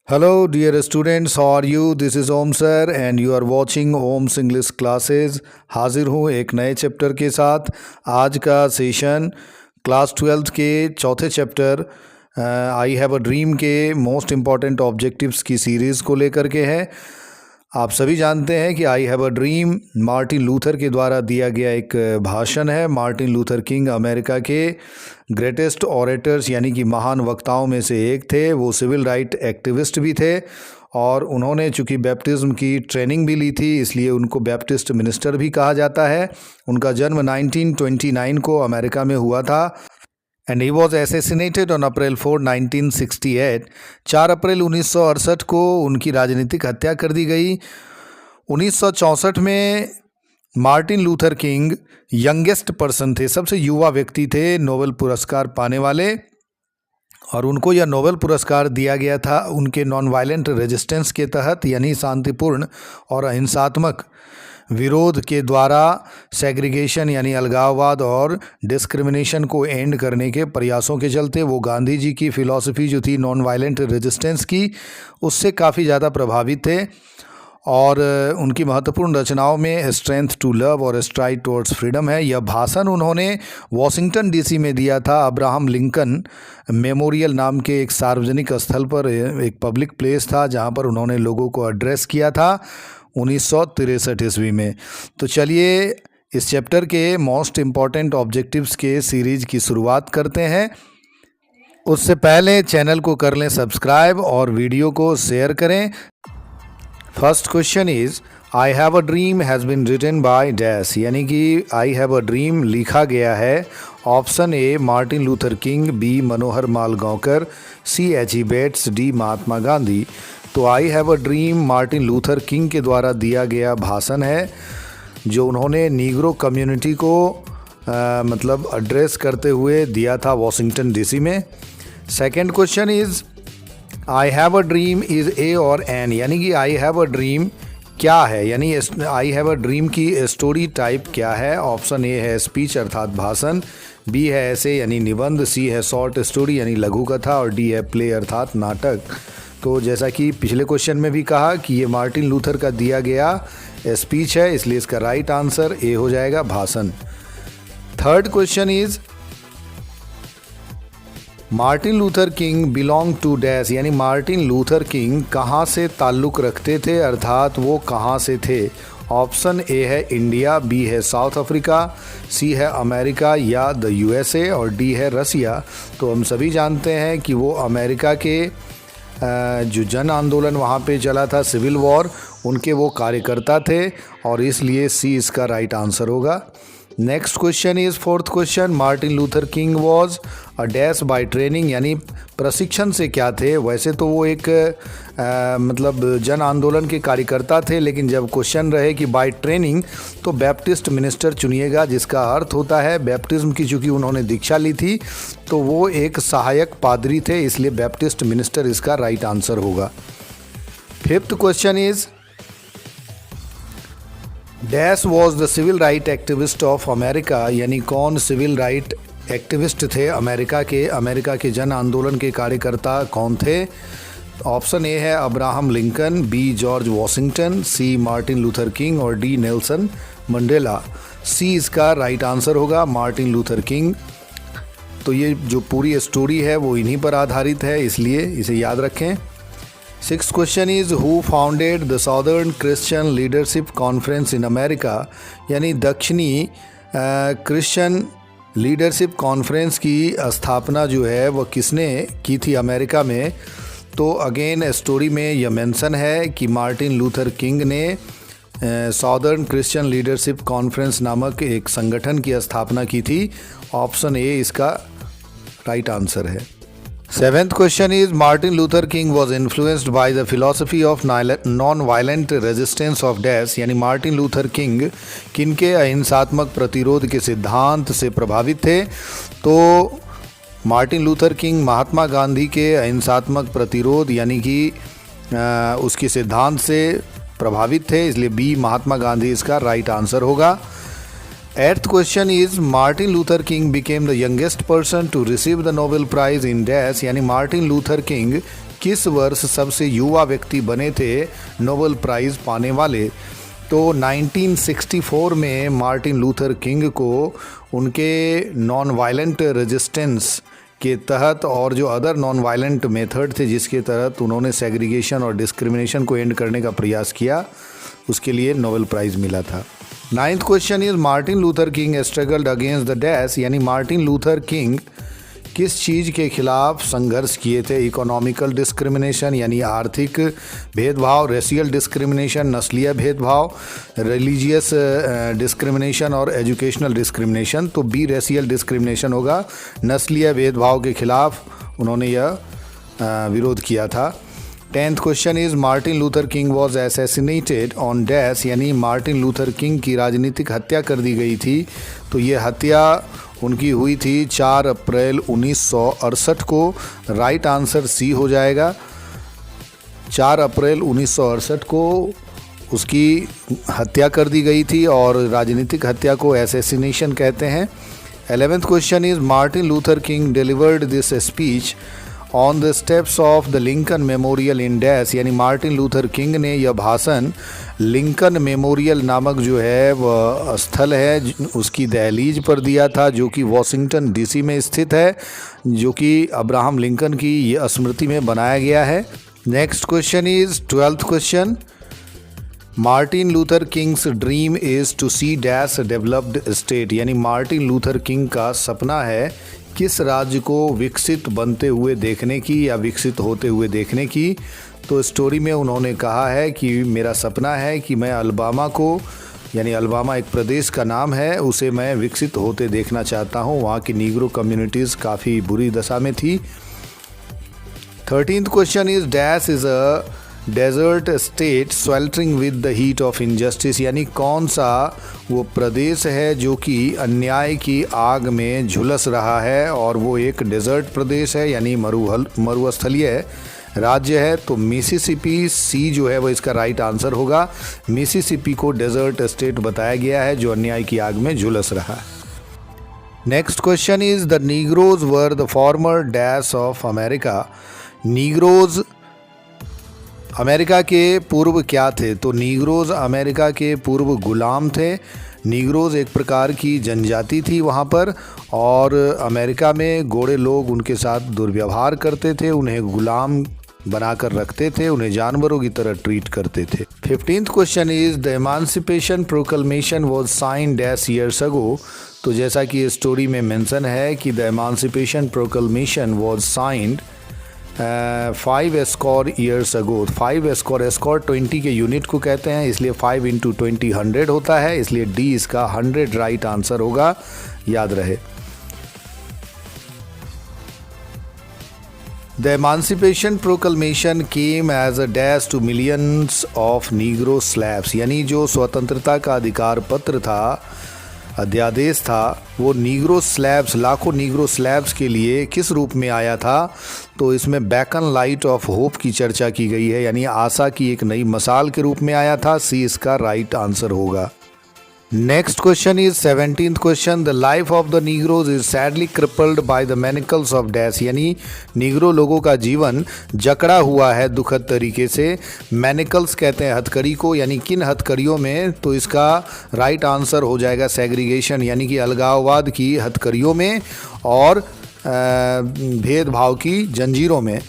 Hello, dear students, how are you? This is Om sir and you are watching Om's English classes. हाजिर हूँ एक नए chapter के साथ। आज का सेशन क्लास 12th के चौथे chapter I have a dream के मोस्ट इम्पॉर्टेंट ऑब्जेक्टिव्स की सीरीज़ को लेकर के है। आप सभी जानते हैं कि I have a dream Martin Luther के द्वारा दिया गया एक भाषण है। मार्टिन लूथर किंग अमेरिका के ग्रेटेस्ट ऑरेटर्स यानी कि महान वक्ताओं में से एक थे। वो सिविल राइट एक्टिविस्ट भी थे और उन्होंने चूँकि बैप्टिज्म की ट्रेनिंग भी ली थी, इसलिए उनको बैप्टिस्ट मिनिस्टर भी कहा जाता है। उनका जन्म 1929 को अमेरिका में हुआ था and he was assassinated on April 4, 1968। 4 अप्रैल 1968 को उनकी राजनीतिक हत्या कर दी गई। 1964 में Martin Luther king youngest person थे, सबसे युवा व्यक्ति थे नोबेल पुरस्कार पाने वाले, और उनको यह नोबेल पुरस्कार दिया गया था उनके नॉन वायलेंट रेजिस्टेंस के तहत, यानी शांतिपूर्ण और अहिंसात्मक विरोध के द्वारा सेग्रीगेशन यानी अलगाववाद और डिस्क्रिमिनेशन को एंड करने के प्रयासों के चलते वो गांधी जी की फ़िलॉसफी जो थी नॉन वायलेंट रेजिस्टेंस की, उससे काफ़ी ज़्यादा प्रभावित थे। और उनकी महत्वपूर्ण रचनाओं में स्ट्रेंथ टू लव और स्ट्राइड टुवर्ड्स फ्रीडम है। यह भाषण उन्होंने वॉशिंगटन डीसी में दिया था, अब्राहम लिंकन मेमोरियल नाम के एक सार्वजनिक स्थल पर, एक पब्लिक प्लेस था जहां पर उन्होंने लोगों को एड्रेस किया था 1963 ईस्वी में। तो चलिए इस चैप्टर के मोस्ट इम्पॉर्टेंट ऑब्जेक्टिव्स के सीरीज की शुरुआत करते हैं। उससे पहले चैनल को कर लें सब्सक्राइब और वीडियो को शेयर करें। First question is I have a dream has been written by dash, यानी कि आई हैव अ ड्रीम लिखा गया है। Option A Martin Luther King, B Manohar Mal Gaonkar, C H E Bates, D Mahatma Gandhi. तो I have a dream Martin Luther King के द्वारा दिया गया भाषण है जो उन्होंने नीग्रो कम्युनिटी को मतलब एड्रेस करते हुए दिया था वॉशिंगटन डीसी में। Second question is I have a dream is a और एन, यानी कि आई हैव अ ड्रीम क्या है, यानी आई हैव अ ड्रीम की स्टोरी टाइप क्या है। ऑप्शन ए है स्पीच अर्थात भाषण, बी है ऐसे यानी निबंध, सी है शॉर्ट स्टोरी यानी लघु कथा, और डी है प्ले अर्थात नाटक। तो जैसा कि पिछले क्वेश्चन में भी कहा कि ये मार्टिन लूथर का दिया गया स्पीच है, इसलिए इसका राइट आंसर ए हो जाएगा, भाषण। Third question is Martin Luther King belong to dash, यानी मार्टिन लूथर किंग कहाँ से ताल्लुक़ रखते थे अर्थात वो कहाँ से थे। ऑप्शन ए है इंडिया, बी है साउथ अफ्रीका, सी है अमेरिका या द यूएसए, और डी है रसिया। तो हम सभी जानते हैं कि वो अमेरिका के जो जन आंदोलन वहाँ पे चला था, सिविल वॉर, उनके वो कार्यकर्ता थे और इसलिए सी इसका राइट आंसर होगा। Next question is fourth question Martin Luther king was a dash by training, यानी प्रशिक्षण से क्या थे। वैसे तो वो एक मतलब जन आंदोलन के कार्यकर्ता थे, लेकिन जब क्वेश्चन रहे कि बाय ट्रेनिंग तो बैप्टिस्ट मिनिस्टर चुनिएगा, जिसका अर्थ होता है बैप्टिज्म की चूँकि उन्होंने दीक्षा ली थी तो वो एक सहायक पादरी थे, इसलिए बैप्टिस्ट मिनिस्टर इसका राइट आंसर होगा। Fifth question is dash was the civil right activist of America, यानी कौन सिविल राइट एक्टिविस्ट थे अमेरिका के जन आंदोलन के कार्यकर्ता कौन थे। ऑप्शन ए है Abraham Lincoln, B George Washington, C Martin Luther King और डी नेल्सन मंडेला। सी इसका राइट आंसर होगा, मार्टिन लूथर किंग। तो ये जो पूरी स्टोरी है वो इन्हीं पर आधारित है, इसलिए इसे याद रखें। Six question is who founded the southern Christian leadership conference in America, यानी दक्षिणी क्रिश्चियन लीडरशिप कॉन्फ्रेंस की स्थापना जो है वह किसने की थी अमेरिका में। तो अगेन स्टोरी में यह मेंशन है कि मार्टिन लूथर किंग ने साउदर्न क्रिश्चियन लीडरशिप कॉन्फ्रेंस नामक एक संगठन की स्थापना की थी। ऑप्शन ए इसका राइट आंसर है। Seventh question is Martin Luther king was influenced by the philosophy of non violent resistance of dash, यानी मार्टिन लूथर किंग किनके अहिंसात्मक प्रतिरोध के सिद्धांत से प्रभावित थे। तो Martin Luther king Mahatma Gandhi के अहिंसात्मक प्रतिरोध यानी कि उसके सिद्धांत से प्रभावित थे, इसलिए बी महात्मा गांधी इसका राइट आंसर होगा। Eighth question is Martin Luther King became the youngest person to receive the Nobel Prize in Dash, यानी मार्टिन लूथर किंग किस वर्ष सबसे युवा व्यक्ति बने थे नोबेल प्राइज़ पाने वाले? तो 1964 में मार्टिन लूथर किंग को उनके नॉन वायलेंट रेजिस्टेंस के तहत और जो अदर नॉन वायलेंट मेथड थे जिसके तहत उन्होंने सेग्रीगेशन और डिस्क्रिमिनेशन को एंड करने का प्रयास किया, उसके लिए नोबेल प्राइज़ मिला था। 9th question is Martin Luther king struggled against the dash, यानी मार्टिन लूथर किंग किस चीज़ के खिलाफ संघर्ष किए थे? इकोनॉमिकल डिस्क्रिमिनेशन यानी आर्थिक भेदभाव, रेशियल डिस्क्रिमिनेशन नस्लीय भेदभाव, रिलीजियस डिस्क्रिमिनेशन और एजुकेशनल डिस्क्रिमिनेशन। तो बी रेशियल डिस्क्रिमिनेशन होगा, नस्लीय भेदभाव के खिलाफ उन्होंने यह विरोध किया था। 10th question is Martin Luther king was assassinated on dash, यानी मार्टिन लूथर किंग की राजनीतिक हत्या कर दी गई थी। तो ये हत्या उनकी हुई थी 4 अप्रैल 1968 को। राइट आंसर सी हो जाएगा। 4 अप्रैल 1968 को उसकी हत्या कर दी गई थी और राजनीतिक हत्या को असैसिनेशन कहते हैं। 11th question is Martin Luther king delivered this speech on the steps of the Lincoln memorial in dash, यानी मार्टिन लूथर किंग ने यह भाषण लिंकन मेमोरियल नामक जो है वह स्थल है उसकी दहलीज पर दिया था, जो कि वॉशिंगटन डीसी में स्थित है, जो कि अब्राहम लिंकन की ये स्मृति में बनाया गया है। Next question is 12th question, Martin Luther King's dream is to see dash developed state, यानी मार्टिन लूथर किंग का सपना है किस राज्य को विकसित बनते हुए देखने की या विकसित होते हुए देखने की। तो स्टोरी में उन्होंने कहा है कि मेरा सपना है कि मैं अलबामा को, यानी अलबामा एक प्रदेश का नाम है, उसे मैं विकसित होते देखना चाहता हूँ। वहाँ की नीग्रो कम्युनिटीज़ काफ़ी बुरी दशा में थी। 13th question is dash is a desert state sweltering with the heat of injustice, यानी कौन सा वो प्रदेश है जो कि अन्याय की आग में झुलस रहा है और वो एक डेजर्ट प्रदेश है यानी मरुस्थलीय राज्य है। तो मिसिसिपी सी जो है वो इसका राइट आंसर होगा। मिसिसिपी को डेजर्ट स्टेट बताया गया है जो अन्याय की आग में झुलस रहा है। Next question is the Negroes were the former dash of America, Negroes America के पूर्व क्या थे? तो नीग्रोज अमेरिका के पूर्व गुलाम थे। नीग्रोज एक प्रकार की जनजाति थी वहाँ पर, और अमेरिका में गोरे लोग उनके साथ दुर्व्यवहार करते थे, उन्हें गुलाम बनाकर रखते थे, उन्हें जानवरों की तरह ट्रीट करते थे। 15th question is the emancipation proclamation was sign dash years ago, तो जैसा कि स्टोरी में मेंशन है कि the emancipation proclamation was signed 5 square years ago. 5 square 20 के यूनिट को कहते हैं, इसलिए 5 × 20 100 होता है, इसलिए डी इसका 100 राइट आंसर होगा, याद रहे। The emancipation proclamation came as a dash to millions of negro slaves, यानी जो स्वतंत्रता का अधिकार पत्र था, अध्यादेश था, वो नीग्रो स्लैब्स, लाखों नीग्रो स्लैब्स के लिए किस रूप में आया था? तो इसमें बैकन लाइट ऑफ होप की चर्चा की गई है, यानी आशा की एक नई मसाल के रूप में आया था। सी इसका राइट आंसर होगा। Next question is 17th question, the life of the negroes is sadly crippled by the manacles of dash, यानी नीग्रो लोगों का जीवन जकड़ा हुआ है दुखद तरीके से। मैनिकल्स कहते हैं हथकड़ी को, यानी किन हथकड़ियों में? तो इसका राइट आंसर हो जाएगा सेग्रीगेशन, यानी कि अलगाववाद की हथकड़ियों में और भेदभाव की जंजीरों में।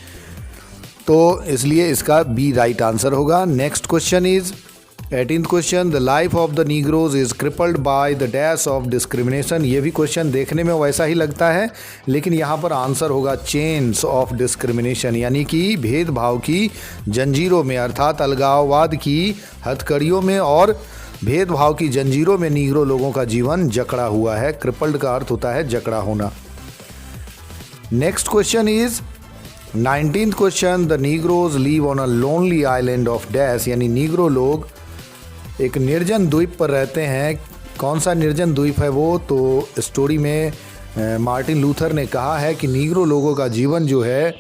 तो इसलिए इसका बी राइट आंसर होगा। Next question is 18th question, the life of the negroes is crippled by the dash of discrimination, ये भी क्वेश्चन देखने में वैसा ही लगता है, लेकिन यहाँ पर आंसर होगा चेन्स ऑफ डिस्क्रिमिनेशन, यानी कि भेदभाव की जंजीरों में, अर्थात अलगाववाद की हथकड़ियों में और भेदभाव की जंजीरों में नीग्रो लोगों का जीवन जकड़ा हुआ है। क्रिपल्ड का अर्थ होता है जकड़ा होना। Next question is 19th question, the Negroes live on a lonely island of dash, यानी नीग्रो लोग एक निर्जन द्वीप पर रहते हैं। कौन सा निर्जन द्वीप है वो? तो स्टोरी में मार्टिन लूथर ने कहा है कि नीग्रो लोगों का जीवन जो है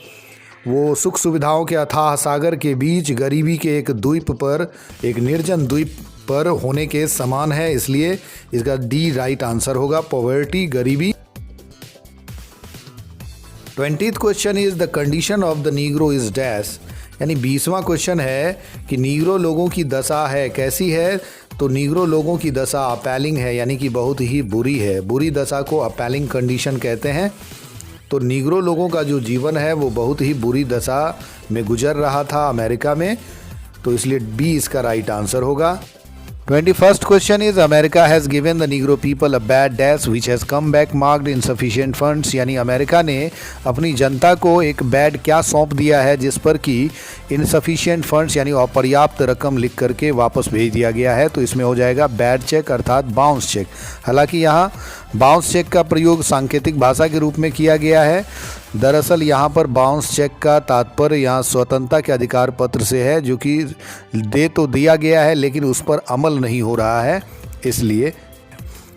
वो सुख सुविधाओं के अथाह सागर के बीच गरीबी के एक द्वीप पर, एक निर्जन द्वीप पर होने के समान है, इसलिए इसका डी राइट आंसर होगा, पॉवर्टी, गरीबी। 20th question is the condition of the Negro is dash, यानी 20वां क्वेश्चन है कि नीग्रो लोगों की दशा है कैसी है। तो नीग्रो लोगों की दशा अपैलिंग है, यानी कि बहुत ही बुरी है। बुरी दशा को अपैलिंग कंडीशन कहते हैं। तो नीग्रो लोगों का जो जीवन है वो बहुत ही बुरी दशा में गुजर रहा था अमेरिका में, तो इसलिए बी इसका राइट आंसर होगा। 21st question is America has given the Negro people a bad dash which has come back marked insufficient funds, यानी अमेरिका ने अपनी जनता को एक बैड क्या सौंप दिया है जिस पर कि इनसफिशिएंट फंड्स यानी अपर्याप्त रकम लिख करके वापस भेज दिया गया है। तो इसमें हो जाएगा बैड चेक अर्थात बाउंस चेक। हालांकि यहाँ बाउंस चेक का प्रयोग सांकेतिक भाषा के रूप में किया गया है। दरअसल यहाँ पर बाउंस चेक का तात्पर्य यहाँ स्वतंत्रता के अधिकार पत्र से है, जो कि दे तो दिया गया है लेकिन उस पर अमल नहीं हो रहा है, इसलिए।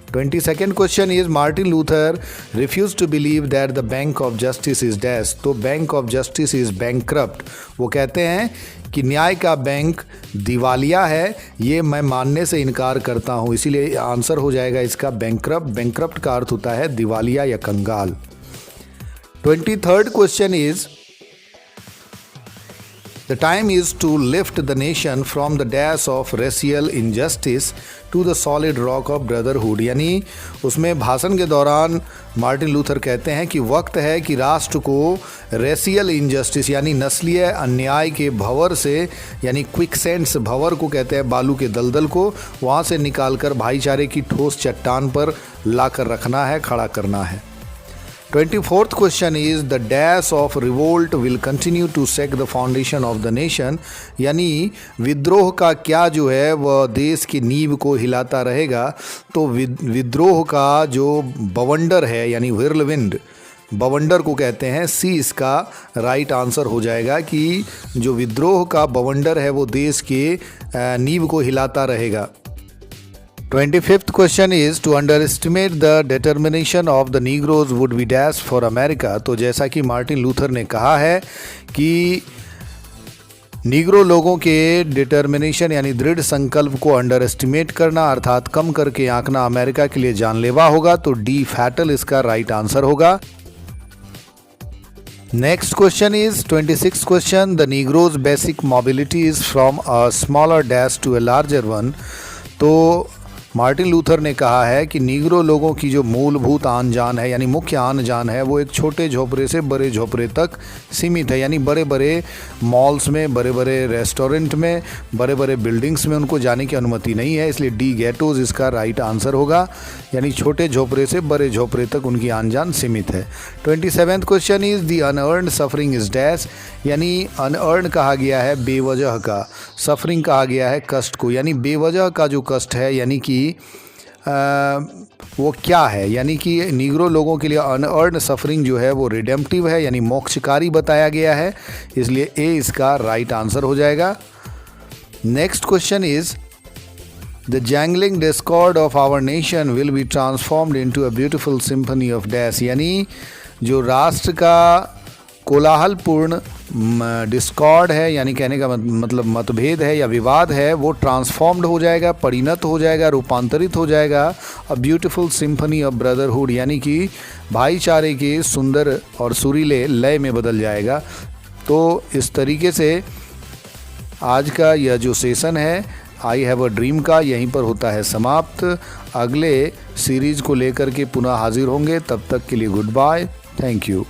22nd question is Martin Luther refuse to believe that the bank of justice is dash. तो bank of justice is bankrupt. वो कहते हैं कि न्याय का बैंक दिवालिया है, ये मैं मानने से इनकार करता हूँ, इसीलिए आंसर हो जाएगा इसका बैंकक्रप्ट। बैंकक्रप्ट का अर्थ होता है दिवालिया या कंगाल। 23rd question is the time is to lift the nation from the dash of racial injustice to the solid rock of brotherhood, यानी उसमें भाषण के दौरान मार्टिन लूथर कहते हैं कि वक्त है कि राष्ट्र को रेशियल इनजस्टिस यानी नस्लीय अन्याय के भंवर से, यानी क्विकसेंड्स भंवर को कहते हैं बालू के दलदल को, वहाँ से निकालकर भाईचारे की ठोस चट्टान पर लाकर रखना है, खड़ा करना है। 24th question is the dash of revolt will continue to shake the foundation of the nation, यानी विद्रोह का क्या जो है वह देश की नींव को हिलाता रहेगा। तो विद्रोह का जो बवंडर है यानी व्हिर्लविंड, बवंडर को कहते हैं, सी इसका राइट आंसर हो जाएगा कि जो विद्रोह का बवंडर है वो देश के नींव को हिलाता रहेगा। 25th question is to underestimate the determination of the Negroes would be dash for America. तो जैसा कि मार्टिन लूथर ने कहा है कि नीग्रो लोगों के डिटर्मिनेशन यानी दृढ़ संकल्प को अंडर एस्टिमेट करना अर्थात कम करके आंकना अमेरिका के लिए जानलेवा होगा। तो डी फैटल इसका राइट आंसर होगा। Next question is 26th question the Negroes basic mobility is from a smaller dash to a larger one. तो मार्टिन लूथर ने कहा है कि नीग्रो लोगों की जो मूलभूत आन जान है यानी मुख्य आन जान है वो एक छोटे झोपड़े से बड़े झोपड़े तक सीमित है, यानी बड़े बड़े मॉल्स में, बड़े बड़े रेस्टोरेंट में, बड़े बड़े बिल्डिंग्स में उनको जाने की अनुमति नहीं है, इसलिए डी गेटोज इसका राइट आंसर होगा, यानी छोटे झोपड़े से बड़े झोपड़े तक उनकी आन जान सीमित है। 27th question is the unearned suffering is dash, यानी अनअर्न्ड कहा गया है बेवजह का, सफरिंग कहा गया है कष्ट को, यानी बेवजह का जो कष्ट है यानी कि वो क्या है, यानी कि नीग्रो लोगों के लिए अनअर्न्ड सफरिंग जो है वो रिडेम्पटिव है यानी मोक्षकारी बताया गया है, इसलिए ए इसका राइट आंसर हो जाएगा। Next question is the jangling discord of our nation will be transformed into a beautiful symphony of dash, यानी जो राष्ट्र का कोलाहलपूर्ण डिस्कॉर्ड है यानी कहने का मतलब मतभेद है या विवाद है वो ट्रांसफॉर्म्ड हो जाएगा, परिणत हो जाएगा, रूपांतरित हो जाएगा अ ब्यूटीफुल सिम्फनी ऑफ ब्रदरहुड, यानी कि भाईचारे के सुंदर और सुरीले लय में बदल जाएगा। तो इस तरीके से आज का यह जो सेशन है आई हैव अ ड्रीम का यहीं पर होता है समाप्त। अगले सीरीज़ को लेकर के पुनः हाजिर होंगे, तब तक के लिए गुड बाय, थैंक यू।